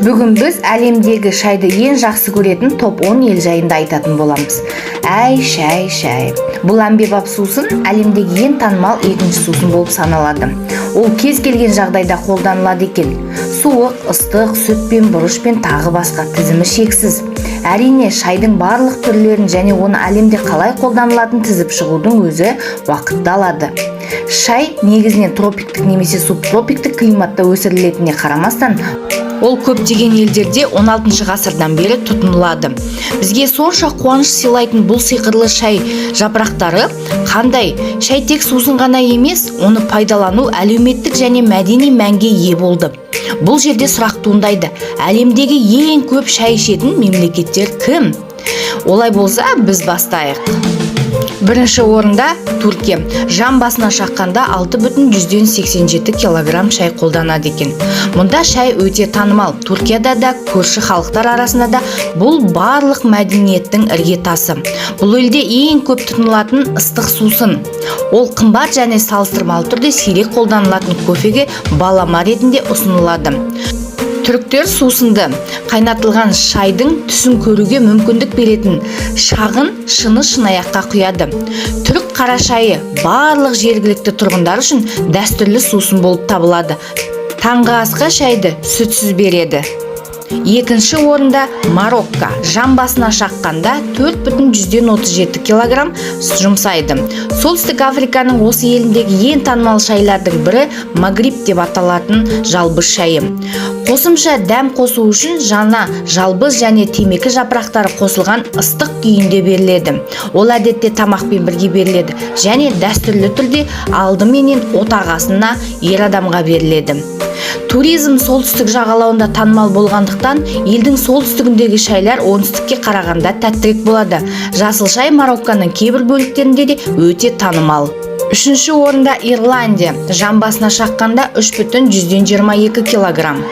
Бүгін біз әлемдегі шайды ең жақсы көретін топ 10 ел жайында айтатын боламыз. Әй, шай. Бұл әмбебап сусын әлемдегі ең танымал екінші сусын болып саналады. Ол кез келген жағдайда қолданылады екен. Суық, ыстық, сүтпен, бұрышпен тағы басқа, тізімі шексіз. Әрине, шайдың барлық түрлерін және оны әлемде қалай қолданылатын тізіп шығудың өзі уақытты алады. Шай негізінен тропиктік немесе субтропиктік климатта өсірілетініне қарамастан, ол көптеген елдерде 16 ғасырдан бері тұтынылады. Бізге сонша қуаныш сыйлайтын бұл сиқырлы шай жапырақтары қандай? Шай тек сусын ғана емес, оны пайдалану әлеуметтік және мәдени мәнге ие болды. Бұл жерде сұрақ туындайды: әлемдегі ең көп шай ішетін мемлекеттер кім? Олай болса, біз бастайық. Бірінші орында Түркия. Жан басына шаққанда 6,87 килограмм шай қолданады екен. Мұнда шай өте танымал. Түркияда да, көрші халықтар арасында да бұл барлық мәдениеттің іргетасы. Бұл елде ең көп тұтынылатын ыстық сусын. Ол қымбат және салыстырмалы түрде сирек қолданылатын кофеге балама ретінде ұсынылады. Түріктер сусынды қайнатылған шайдың түсін көруге мүмкіндік беретін шағын шыны шынаяққа құяды. Түрік қара шайы барлық жергілікті тұрғындар үшін дәстүрлі сусын болып табылады. Таңғы асқа шайды сүтсіз береді. Екінші орында Марокко. Жан басына шаққанда 4,37 килограмм жұмсайды. Солтүстік Африканың осы еліндегі ең танымал шайлардың бірі Магриб деп аталатын жалбыз шайы. Қосымша дәм қосу үшін жаңа жалбыз және темекі жапырақтары қосылған ыстық күйінде беріледі. Ол әдетте тамақпен бірге беріледі және дәстүрлі түрде алдыменен отағасына ер адамға беріледі. Туризм солтүстік жағалауында танымал болғандықтан, елдің солтүстігіндегі шайлар оңтүстікке қарағанда тәттірек болады. Жасыл шай Марокконың кейбір бөліктерінде де өте танымал. Үшінші орында Ирландия. Жан басына шаққанда 3,22 килограмм.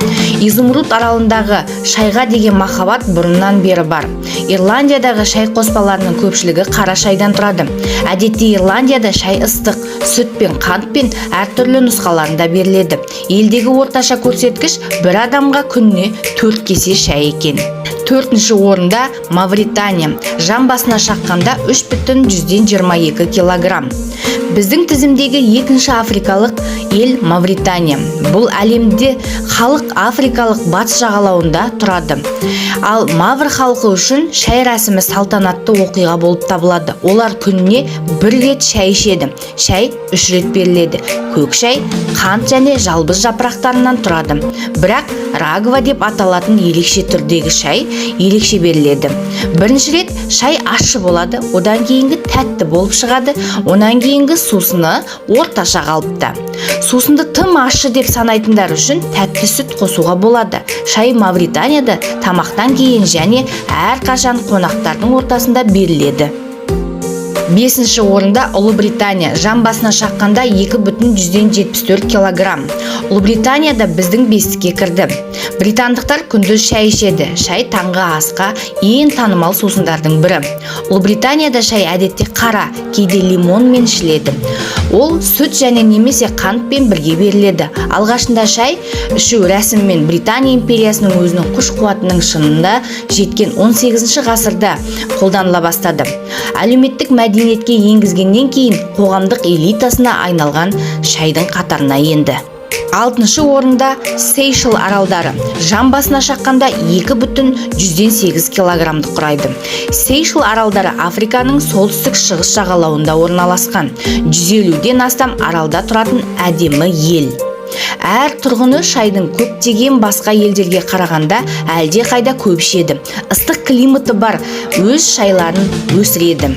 Изумруд аралындағы шайға деген махаббат бұрыннан бері бар. Ирландиядағы шай қоспаларының көпшілігі қара шайдан тұрады. Әдетте Ирландияда шай ыстық, сүтпен, қантпен әртүрлі нұсқаларында беріледі. Елдегі орташа көрсеткіш бір адамға күніне 4 кесе шай екен. Төртінші орында Мавритания. Жан басына шаққанда 3,22 килограмм. Біздің тізімдегі екінші африкалық ел Мавритания. Бұл әлемде халық африкалық батыс жағалауында тұрады. Ал Мавр халқы үшін шай рәсімі салтанатты оқиға болып табылады. Олар күніне 1 рет шай ішеді. Шай 3 рет беріледі. Көк шай, қант және жалбыз жапырақтарынан тұрады. Бірақ рагва деп аталатын ерекше түрдегі шай ерекше беріледі. Бірінші рет шай ащы болады, одан кейінгі тәтті болып шығады, онан кейінгі сусыны орташа қалыпта. Сусынды тым ащы деп санайтындар үшін тәтті сүт қосуға болады. Шай Мавританияда тамақтан кейін және әрқашан қонақтардың ортасында беріледі. Бесінші орында Ұлыбритания. Жан басына шаққанда 2,74 килограмм. Ұлыбританияда біздің бестікке кірді. Британдықтар күндіз шай ішеді. Шай таңғы асқа ең танымал сусындардың бірі. Ұлыбританияда шай әдетте қара, кейде лимонмен ішіледі. Ол сүт және немесе қантпен бірге беріледі. Алғашында шай ішу рәсіммен Британия империясының өзінің күш қуатының шыңына жеткен 18 ғасырда қолданыла бастады. Әлеуметтік мәдениетке енгізгеннен кейін қоғамдық элитасына айналған шайдың қатарына енді. Алтыншы орында Сейшел аралдары. Жан басына шаққанда 2,8 килограммды құрайды. Сейшел аралдары Африканың солтүстік шығыс жағалауында орналасқан. 150-ден астам аралда тұратын әдемі ел. Әр тұрғыны шайдың көптеген басқа елдерге қарағанда әлде қайда көп ішеді. Ыстық климаты бар өз шайларын өсіреді.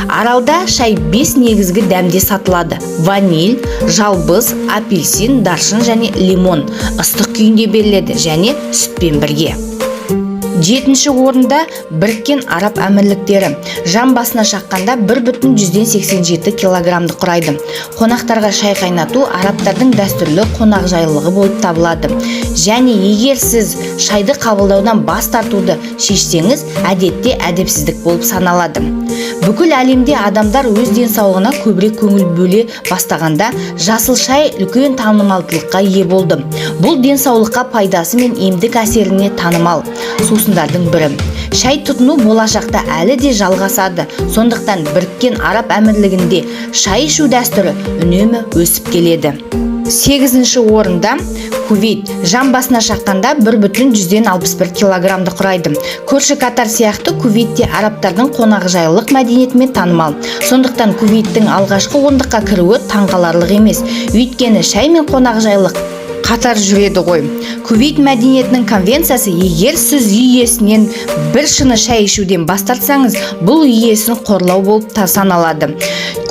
Аралда шай 5 негізгі дәмде сатылады: ваниль, жалбыз, апельсин, даршын және лимон. Ыстық күйінде беріледі және сүтпен бірге. 7-ші орында Біріккен Араб Әмірліктері. Жан басына шаққанда 1,187 килограммды құрайды. Қонақтарға шай қайнату арабтардың дәстүрлі қонақжайлылығы болып табылады. Және егер сіз шайды қабылдаудан бас тартуды шешсеңіз, әдетте әдепсіздік болып саналады. Бүкіл әлемде адамдар өз денсаулығына көбірек көңіл бөле бастағанда, жасыл шай үлкен танымалдылыққа ие болды. Бұл денсаулыққа пайдасы мен емдік әсеріне танымал сусындардың бірі. Шай тұтыну болашақта әлі де жалғасады. Сондықтан Біріккен Араб Әмірлігінде шай ішу дәстүрі үнемі өсіп келеді. 8-ші орында Кувейт. Жан басына шаққанда 1,161 килограммды құрайды. Көрші Катар сияқты Кувейтте арабтардың қонақжайлылық мәдениетімен танымал. Сондықтан Кувейттің алғашқы ондыққа кіруі таңғаларлық емес. Өйткені шай мен қонақжайлылық қатар жүреді ғой. Кувейт мәдениетінің конвенциясы, егер сіз үй иесінен бір шыны шай ішуден бас тартсаңыз, бұл үй иесін қорлау болып саналады.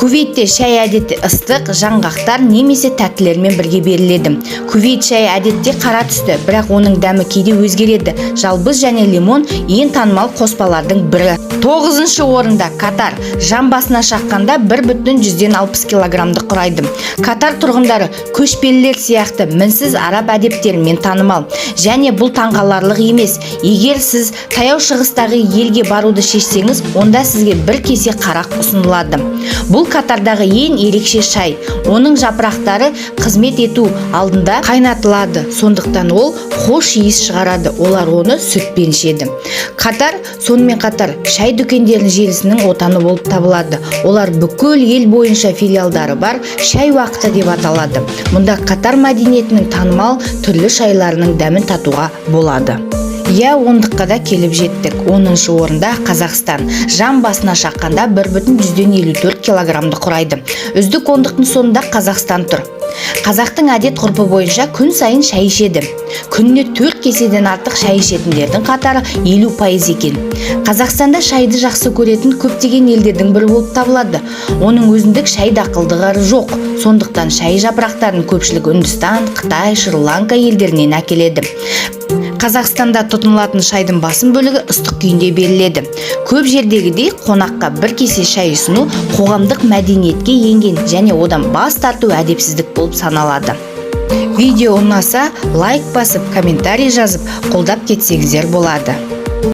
Кувейтте шай әдетте ыстық, жаңғақтар немесе тәттілермен бірге беріледі. Кувейт шайы әдетте қара түсті, бірақ оның дәмі кейде өзгереді. Жалбыз және лимон ең танымал қоспалардың бірі. 9-ші орында Катар. Жан басына шаққанда 1,160 килограммды құрайды. Катар тұрғындары көшпелілер сияқты мінсіз араб әдептерімен танымал. Және бұл таңғаларлық емес. Егер сіз таяу шығыстағы елге баруды шешсеңіз, онда сізге бір кесе қарақ ұсынылады. Бұл Катардағы ең ерекше шай. Оның жапырақтары қызмет ету алдында қайнатылады. Сондықтан ол хош иіс шығарады. Олар оны сүтпен ішеді. Катар сонымен қатар шай дүкендерінің желісінің отаны болып табылады. Олар бүкіл ел бойынша филиалдары бар, шай уақыты деп аталады. Мұнда Катар мәдениетінің танымал түрлі шайларының дәмін татуға болады. 10-дыққа да келіп жеттік. 10-шы орында Қазақстан. Жан басына шаққанда 1,154 килограммды құрайды. Үздік 10-дықтың соңында Қазақстан тұр. Қазақтың әдет ғұрпы бойынша күн сайын шай ішеді. Күніне 4 кеседен артық шай ішетіндердің қатары 50% екен. Қазақстанда шайды жақсы көретін көптеген елдердің бірі болып табылады. Оның өзіндік шай дақылдығы жоқ. Сондықтан шай жапырақтарын көпшілік Үндістан, Қытай, Шри-Ланка елдерінен әкеледі. Қазақстанда тұтынылатын шайдың басым бөлігі ыстық күйінде беріледі. Көп жердегідей қонаққа бір кесе шай ұсыну қоғамдық мәдениетке енген және одан бас тарту әдепсіздік болып саналады. Видео ұнаса, лайк басып, комментарий жазып, қолдап кетсеңіздер болады.